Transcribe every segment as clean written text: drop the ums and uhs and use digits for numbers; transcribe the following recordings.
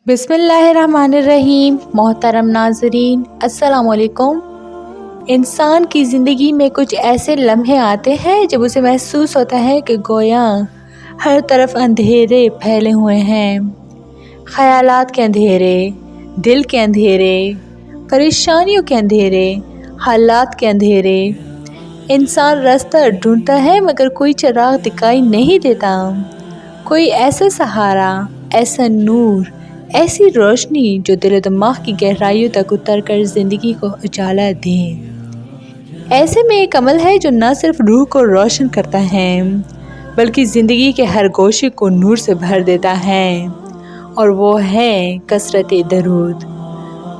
बिस्मिल्लाहिर्रहमानिर्रहीम। मोहतरम नाज़रीन, अस्सलाम वालेकुम। इंसान की ज़िंदगी में कुछ ऐसे लम्हे आते हैं जब उसे महसूस होता है कि गोया हर तरफ अंधेरे फैले हुए हैं। ख़यालात के अंधेरे, दिल के अंधेरे, परेशानियों के अंधेरे, हालात के अंधेरे। इंसान रास्ता ढूंढता है मगर कोई चिराग दिखाई नहीं देता। कोई ऐसा सहारा, ऐसा नूर, ऐसी रोशनी जो दिल दिमाग की गहराइयों तक उतर कर ज़िंदगी को उजाला दे। ऐसे में एक अमल है जो न सिर्फ रूह को रोशन करता है बल्कि ज़िंदगी के हर गोशे को नूर से भर देता है, और वो है कसरत दरूद।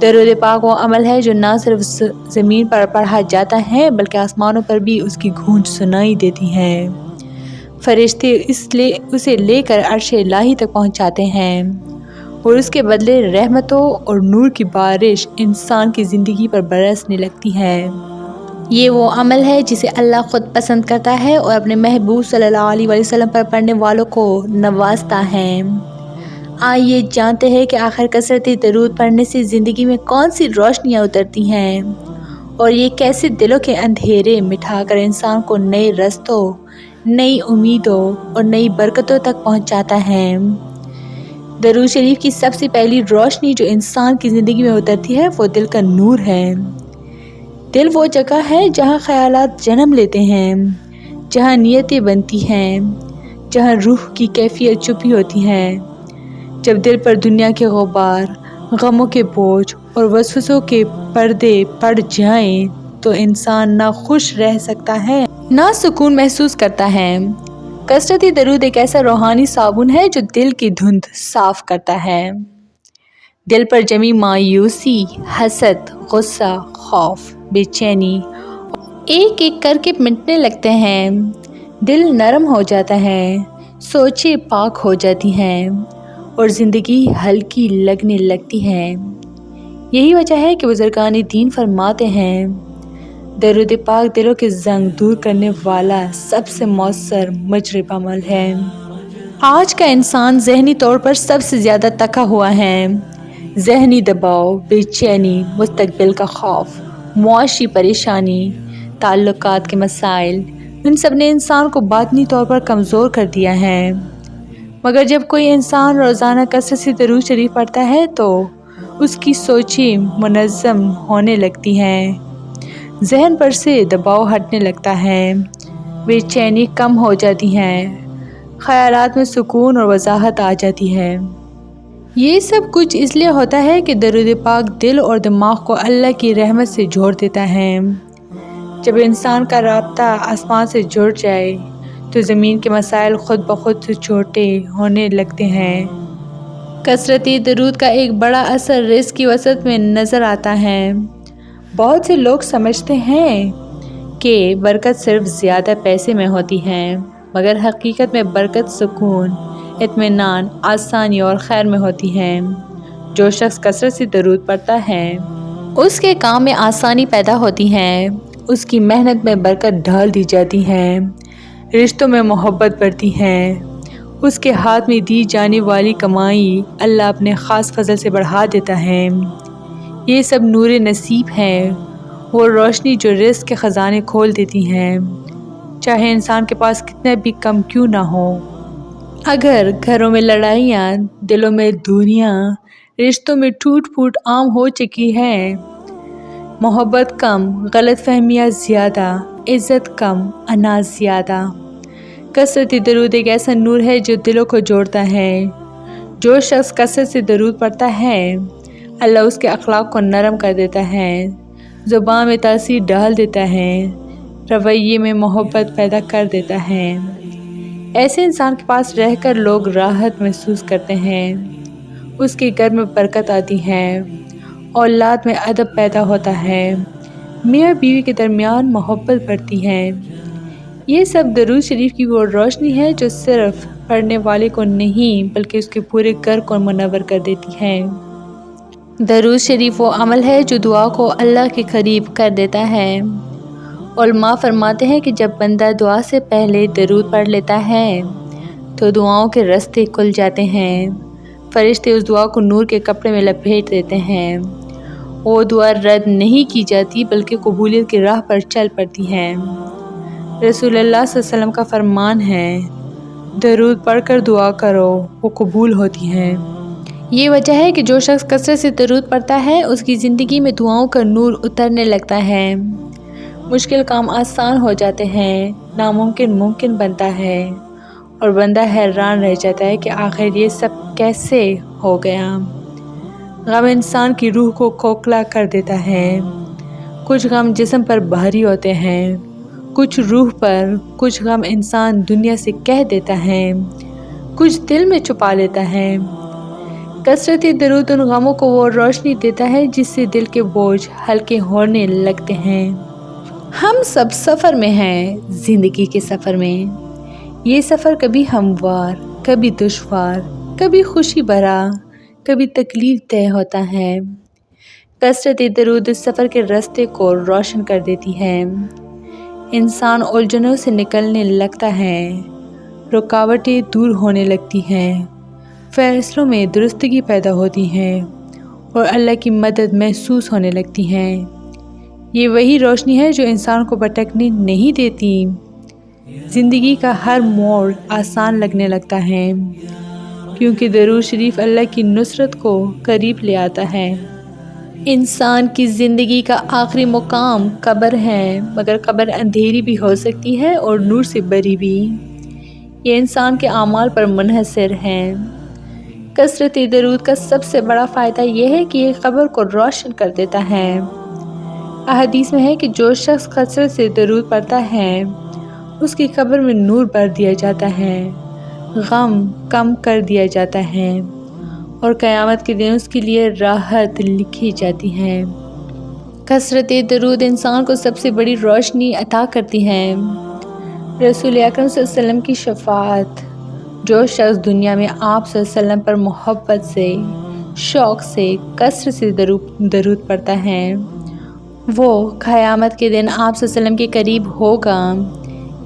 दरूद पाक वो अमल है जो न सिर्फ ज़मीन पर पढ़ा जाता है बल्कि आसमानों पर भी उसकी गूंज सुनाई देती है। फरिश्ते इसलिए उसे लेकर अर्श इलाही तक पहुंचाते हैं और उसके बदले रहमतों और नूर की बारिश इंसान की ज़िंदगी पर बरसने लगती है। ये वो अमल है जिसे अल्लाह ख़ुद पसंद करता है और अपने महबूब सल्लल्लाहु अलैहि वसल्लम पर पढ़ने वालों को नवाजता है। आइए जानते हैं कि आखिर कसरत दरूद पढ़ने से ज़िंदगी में कौन सी रोशनियाँ उतरती हैं और ये कैसे दिलों के अंधेरे मिटाकर इंसान को नए रास्तों, नई उम्मीदों और नई बरकतों तक पहुँचाता है। दरूद शरीफ की सबसे पहली रोशनी जो इंसान की ज़िंदगी में उतरती है वो दिल का नूर है। दिल वो जगह है जहाँ ख़यालात जन्म लेते हैं, जहाँ नीयतें बनती हैं, जहाँ रूह की कैफियत छुपी होती है। जब दिल पर दुनिया के गुबार, गमों के बोझ और वसवसों के पर्दे पड़ जाएं तो इंसान ना खुश रह सकता है ना सुकून महसूस करता है। कसरत दरूद एक ऐसा रूहानी साबुन है जो दिल की धुंध साफ करता है। दिल पर जमी मायूसी, हसद, गुस्सा, खौफ, बेचैनी एक एक करके मिटने लगते हैं। दिल नरम हो जाता है, सोचें पाक हो जाती हैं और ज़िंदगी हल्की लगने लगती है। यही वजह है कि बुज़ुर्गान दीन फरमाते हैं, दरूद पाक दिलों के ज़ंग दूर करने वाला सबसे मौसर मुजरिब अमल है। आज का इंसान ज़हनी तौर पर सबसे ज़्यादा थका हुआ है। ज़हनी दबाव, बेचैनी, मुस्तकबिल का खौफ, मुआशी परेशानी, ताल्लुकात के मसाइल, इन सब ने इंसान को बातनी तौर पर कमज़ोर कर दिया है। मगर जब कोई इंसान रोज़ाना कसरत से दरूद शरीफ पढ़ता है तो उसकी सोचें मुनज़्ज़म होने लगती हैं, ज़हन पर से दबाव हटने लगता है, बेचैनी कम हो जाती हैं, ख़यालात में सुकून और वजाहत आ जाती है। ये सब कुछ इसलिए होता है कि दरूद पाक दिल और दिमाग को अल्लाह की रहमत से जोड़ देता है। जब इंसान का राब्ता आसमान से जुड़ जाए तो ज़मीन के मसाइल ख़ुद ब खुद से छोटे होने लगते हैं। कसरत दरूद का एक बड़ा असर रिज़्क़ की वसअत में नज़र आता है। बहुत से लोग समझते हैं कि बरकत सिर्फ ज़्यादा पैसे में होती है, मगर हकीकत में बरकत सुकून, इत्मीनान, आसानी और खैर में होती है। जो शख्स कसरत से दरूद पढ़ता है उसके काम में आसानी पैदा होती है, उसकी मेहनत में बरकत ढाल दी जाती है, रिश्तों में मोहब्बत बढ़ती है, उसके हाथ में दी जाने वाली कमाई अल्लाह अपने ख़ास फजल से बढ़ा देता है। ये सब नूरे नसीब है, वो रोशनी जो रिज़्क़ के ख़जाने खोल देती हैं, चाहे इंसान के पास कितना भी कम क्यों ना हो। अगर घरों में लड़ाइयाँ, दिलों में दूरियाँ, रिश्तों में टूट फूट आम हो चुकी है, मोहब्बत कम, गलत फहमियाँ ज़्यादा, इज़्ज़त कम, अनाज ज़्यादा, कसरत दरूद एक ऐसा नूर है जो दिलों को जोड़ता है। जो शख्स कसरत से दरूद पढ़ता है अल्लाह उसके अखलाक को नरम कर देता है, ज़ुबान में तासीर डाल देता है, रवैये में मोहब्बत पैदा कर देता है। ऐसे इंसान के पास रहकर लोग राहत महसूस करते हैं, उसके घर में बरकत आती है, औलाद में अदब पैदा होता है, मियाँ बीवी के दरमियान मोहब्बत बढ़ती है। ये सब दरूद शरीफ की वो रोशनी है जो सिर्फ पढ़ने वाले को नहीं बल्कि उसके पूरे घर को मुनव्वर कर देती है। दरूद शरीफ वो अमल है जो दुआ को अल्लाह के करीब कर देता है। उलमा फरमाते हैं कि जब बंदा दुआ से पहले दरूद पढ़ लेता है तो दुआओं के रास्ते खुल जाते हैं, فرشتے اس دعا کو نور کے کپڑے میں لپیٹ دیتے ہیں۔ وہ دعا رد نہیں کی جاتی بلکہ قبولیت کی راہ پر چل پڑتی ہے۔ رسول اللہ صلی اللہ علیہ وسلم کا فرمان ہے، درود پڑھ کر دعا کرو، وہ قبول ہوتی ہے۔ یہ وجہ ہے کہ جو شخص کثرت سے درود پڑھتا ہے اس کی زندگی میں دعاؤں کا نور اترنے لگتا ہے، مشکل کام آسان ہو جاتے ہیں، ناممکن ممکن بنتا ہے اور بندہ حیران رہ جاتا ہے کہ آخر یہ سب کیسے ہو گیا۔ غم انسان کی روح کو کھوکھلا کر دیتا ہے۔ کچھ غم جسم پر بھاری ہوتے ہیں، کچھ روح پر، کچھ غم انسان دنیا سے کہہ دیتا ہے، کچھ دل میں چھپا لیتا ہے۔ کثرت درود ان غموں کو وہ روشنی دیتا ہے جس سے دل کے بوجھ ہلکے ہونے لگتے ہیں۔ ہم سب سفر میں ہیں، زندگی کے سفر میں۔ یہ سفر کبھی ہموار، کبھی دشوار، کبھی خوشی بھرا، کبھی تکلیف دہ ہوتا ہے۔ کثرت درود اس سفر کے راستے کو روشن کر دیتی ہے۔ انسان الجھنوں سے نکلنے لگتا ہے، رکاوٹیں دور ہونے لگتی ہیں، فیصلوں میں درستگی پیدا ہوتی ہے اور اللہ کی مدد محسوس ہونے لگتی ہے۔ یہ وہی روشنی ہے جو انسان کو بھٹکنے نہیں دیتی۔ زندگی کا ہر موڑ آسان لگنے لگتا ہے کیونکہ درود شریف اللہ کی نصرت کو قریب لے آتا ہے۔ انسان کی زندگی کا آخری مقام قبر ہے، مگر قبر اندھیری بھی ہو سکتی ہے اور نور سے بھری بھی۔ یہ انسان کے اعمال پر منحصر ہے۔ کثرت درود کا سب سے بڑا فائدہ یہ ہے کہ یہ قبر کو روشن کر دیتا ہے۔ احادیث میں ہے کہ جو شخص کثرت سے درود پڑھتا ہے اس کی قبر میں نور بھر دیا جاتا ہے، غم کم کر دیا جاتا ہے اور قیامت کے دن اس کے لیے راحت لکھی جاتی ہے۔ کثرت درود انسان کو سب سے بڑی روشنی عطا کرتی ہے۔ رسول اکرم صلی اللہ علیہ وسلم کی شفاعت، جو شخص دنیا میں آپ صلی اللہ علیہ وسلم پر محبت سے، شوق سے، کثرت سے درود پڑھتا ہے، وہ قیامت کے دن آپ صلی اللہ علیہ وسلم کے قریب ہوگا۔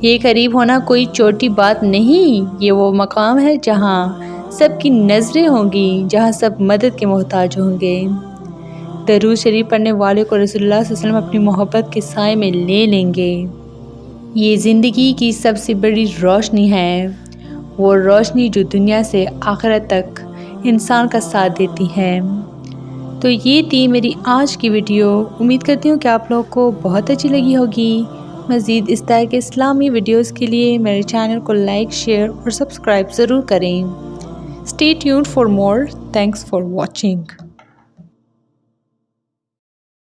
یہ قریب ہونا کوئی چھوٹی بات نہیں، یہ وہ مقام ہے جہاں سب کی نظریں ہوں گی، جہاں سب مدد کے محتاج ہوں گے۔ درود شریف پڑھنے والے کو رسول اللہ صلی اللہ علیہ وسلم اپنی محبت کے سائے میں لے لیں گے۔ یہ زندگی کی سب سے بڑی روشنی ہے، وہ روشنی جو دنیا سے آخرت تک انسان کا ساتھ دیتی ہے۔ تو یہ تھی میری آج کی ویڈیو۔ امید کرتی ہوں کہ آپ لوگوں کو بہت اچھی لگی ہوگی۔ مزید اس طرح کے اسلامی ویڈیوز کے لیے میرے چینل کو لائک، شیئر اور سبسکرائب ضرور کریں۔ Stay tuned for more. Thanks for watching.